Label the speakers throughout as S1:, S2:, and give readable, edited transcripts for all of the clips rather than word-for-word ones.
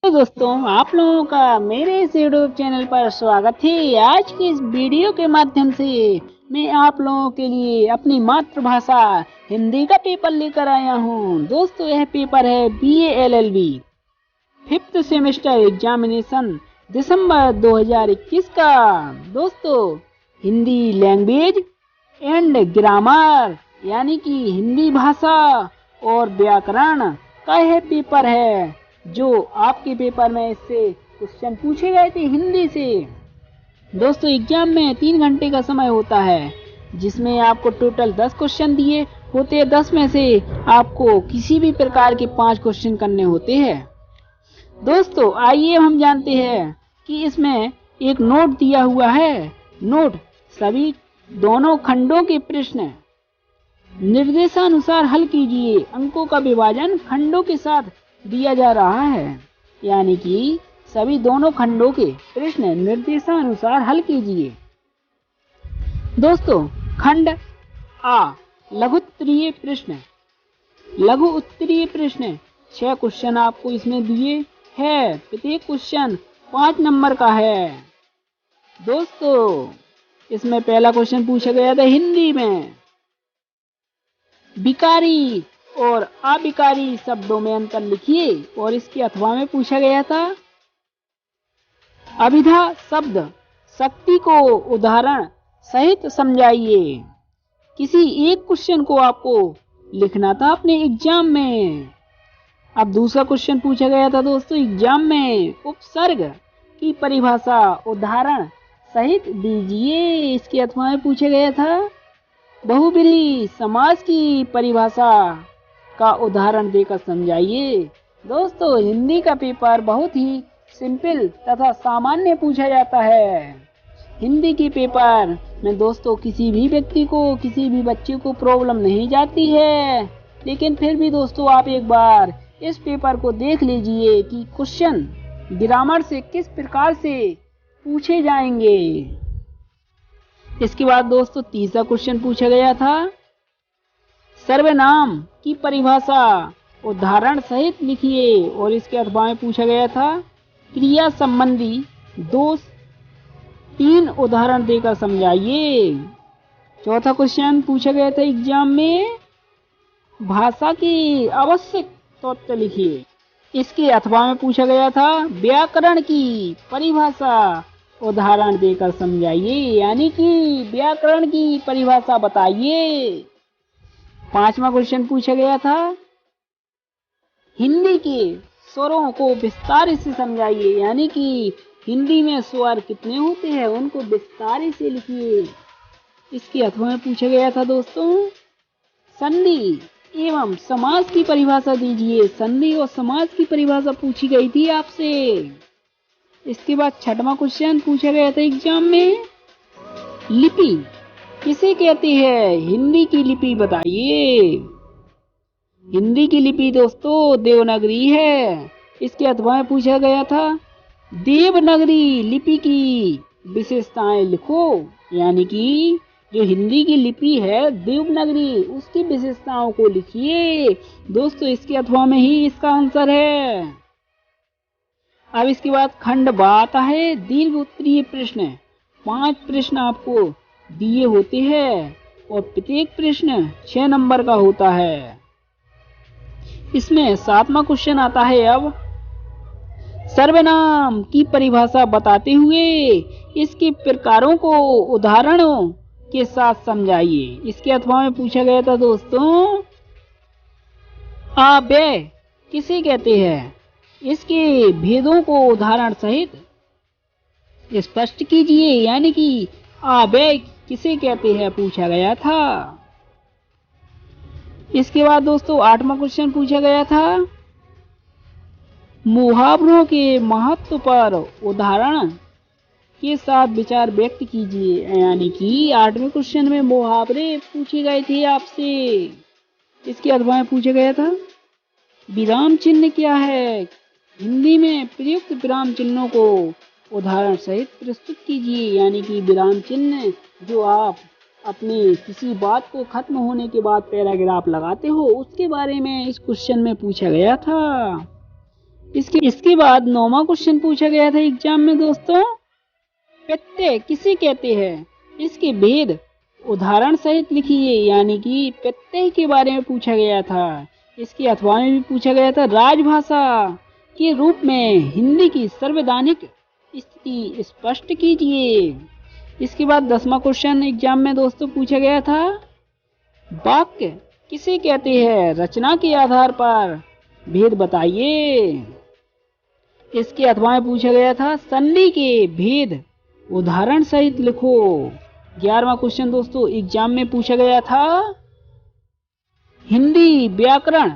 S1: तो दोस्तों, आप लोगों का मेरे इस यूट्यूब चैनल पर स्वागत है। आज की इस वीडियो के माध्यम से मैं आप लोगों के लिए अपनी मातृभाषा हिंदी का पेपर लेकर आया हूँ। दोस्तों, यह पेपर है BA LLB 5th semester examination December 2021 का। दोस्तों, हिंदी लैंग्वेज एंड ग्रामर यानी कि हिंदी भाषा और व्याकरण का यह पेपर है, जो आपके पेपर में इससे क्वेश्चन पूछे गए थे हिंदी से। दोस्तों, एग्जाम में 3 घंटे का समय होता है, जिसमें आपको टोटल 10 क्वेश्चन दिए होते हैं। 10 में से आपको किसी भी प्रकार के 5 क्वेश्चन करने होते हैं। दोस्तों, आइए हम जानते हैं कि इसमें एक नोट दिया हुआ है। नोट सभी दोनों खंडों के प्रश्न निर्देशानुसार हल कीजिए। अंकों का विभाजन खंडों के साथ दिया जा रहा है, यानी कि सभी दोनों खंडों के प्रश्न निर्देशानुसार हल कीजिए। दोस्तों, खंड आ लघु उत्तरीय प्रश्न। लघु उत्तरीय प्रश्न 6 क्वेश्चन आपको इसमें दिए है। प्रत्येक क्वेश्चन 5 नंबर का है। दोस्तों, इसमें पहला क्वेश्चन पूछा गया था हिंदी में। विकारी और अविकारी शब्दों में अंतर लिखिए, और इसके अथवा में पूछा गया था अभिधा शब्द शक्ति को उदाहरण सहित समझाइए। किसी एक क्वेश्चन को आपको लिखना था अपने एग्जाम में। अब दूसरा क्वेश्चन पूछा गया था दोस्तों एग्जाम में, उपसर्ग की परिभाषा उदाहरण सहित दीजिए। इसके अथवा में पूछा गया था बहुब्रीहि समास की परिभाषा का उदाहरण देकर समझाइए। दोस्तों, हिंदी का पेपर बहुत ही सिंपल तथा सामान्य पूछा जाता है। हिंदी के पेपर में दोस्तों किसी भी व्यक्ति को, किसी भी बच्चे को प्रॉब्लम नहीं जाती है, लेकिन फिर भी दोस्तों आप एक बार इस पेपर को देख लीजिए कि क्वेश्चन ग्रामर से किस प्रकार से पूछे जाएंगे। इसके बाद दोस्तों तीसरा क्वेश्चन पूछा गया था सर्वनाम की परिभाषा उदाहरण सहित लिखिए, और इसके अथवा में पूछा गया था क्रिया संबंधी दोष 3 उदाहरण देकर समझाइए। चौथा क्वेश्चन पूछा गया था एग्जाम में भाषा की आवश्यक तत्व लिखिए। इसके अथवा में पूछा गया था व्याकरण की परिभाषा उदाहरण देकर समझाइए, यानी कि व्याकरण की परिभाषा बताइए। पांचवा क्वेश्चन पूछा गया था हिंदी के स्वरों को विस्तार से समझाइए, यानी कि हिंदी में स्वर कितने होते हैं उनको विस्तार से लिखिए। इसके अथवा में पूछा गया था दोस्तों संधि एवं समास की परिभाषा दीजिए। संधि और समास की परिभाषा पूछी गई थी आपसे। इसके बाद छठवां क्वेश्चन पूछा गया था एग्जाम में लिपि किसे कहते हैं, हिंदी की लिपि बताइए। हिंदी की लिपि दोस्तों देवनागरी है। इसके अथवा में पूछा गया था देवनागरी लिपि की विशेषताएं लिखो, यानी कि जो हिंदी की लिपि है देवनागरी उसकी विशेषताओं को लिखिए। दोस्तों, इसके अथवा में ही इसका आंसर है। अब इसके बाद खंड बा आता है दीर्घ उत्तरीय प्रश्न। 5 प्रश्न आपको दिए होते हैं, और प्रत्येक प्रश्न 6 नंबर का होता है। इसमें 7वां क्वेश्चन आता है अब सर्वनाम की परिभाषा बताते हुए इसके प्रकारों को उदाहरणों के साथ समझाइए। इसके अथवा में पूछा गया था दोस्तों अव्यय किसे कहते हैं, इसके भेदों को उदाहरण सहित स्पष्ट कीजिए, यानी कि अव्यय किसे कहते हैं पूछा गया था। इसके बाद दोस्तों 8वां क्वेश्चन पूछा गया था मुहावरों के महत्व पर उदाहरण के साथ विचार व्यक्त कीजिए, यानी कि 8वें क्वेश्चन में मुहावरे पूछे गए थे आपसे। इसके अथवा में पूछा गया था विराम चिन्ह क्या है, हिंदी में प्रयुक्त विराम चिन्हों को उदाहरण सहित प्रस्तुत कीजिए, यानी कि विराम चिन्ह जो आप अपने किसी बात को खत्म होने के बाद पैराग्राफ लगाते हो उसके बारे में इस क्वेश्चन में पूछा गया था। इसके बाद 9वां क्वेश्चन पूछा गया था एग्जाम में दोस्तों, प्रत्यय किसे कहते हैं, इसके भेद उदाहरण सहित लिखिए। यानी कि प्रत्यय के बारे में पूछा गया था। इसके अथवा में भी पूछा गया था, राजभाषा के रूप में हिंदी की संवैधानिक स्थिति स्पष्ट कीजिए। इसके बाद 10वां क्वेश्चन एग्जाम में दोस्तों पूछा गया था, वाक्य किसे कहते हैं, रचना के आधार पर भेद बताइए। इसके अथवा में पूछा गया था, संधि के भेद उदाहरण सहित लिखो। 11वां क्वेश्चन दोस्तों एग्जाम में पूछा गया था, हिंदी व्याकरण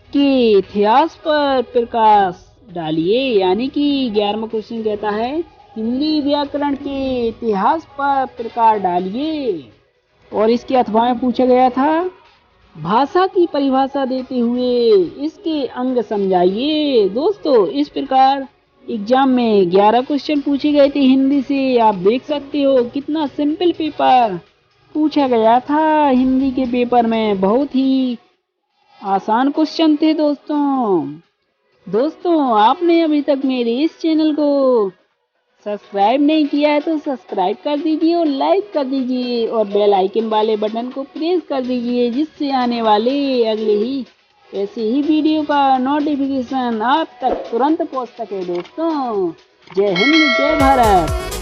S1: के इतिहास पर प्रकाश डालिए। यानी कि 11वां क्वेश्चन कहता है, हिंदी व्याकरण के इतिहास पर प्रकाश डालिए। और इसके अथवा में पूछा गया था, भाषा की परिभाषा देते हुए इसके अंग समझाइए। दोस्तों इस प्रकार एग्जाम में 11 क्वेश्चन पूछे गए थे हिंदी से। आप देख सकते हो कितना सिंपल पेपर पूछा गया था हिंदी के पेपर में, बहुत ही आसान क्वेश्चन थे दोस्तों आपने अभी तक मेरे इस चैनल को सब्सक्राइब नहीं किया है तो सब्सक्राइब कर दीजिए और लाइक कर दीजिए और बेल आइकन वाले बटन को प्रेस कर दीजिए, जिससे आने वाले अगले ही ऐसे ही वीडियो का नोटिफिकेशन आप तक तुरंत पहुंच सके दोस्तों। जय हिंद, जय भारत।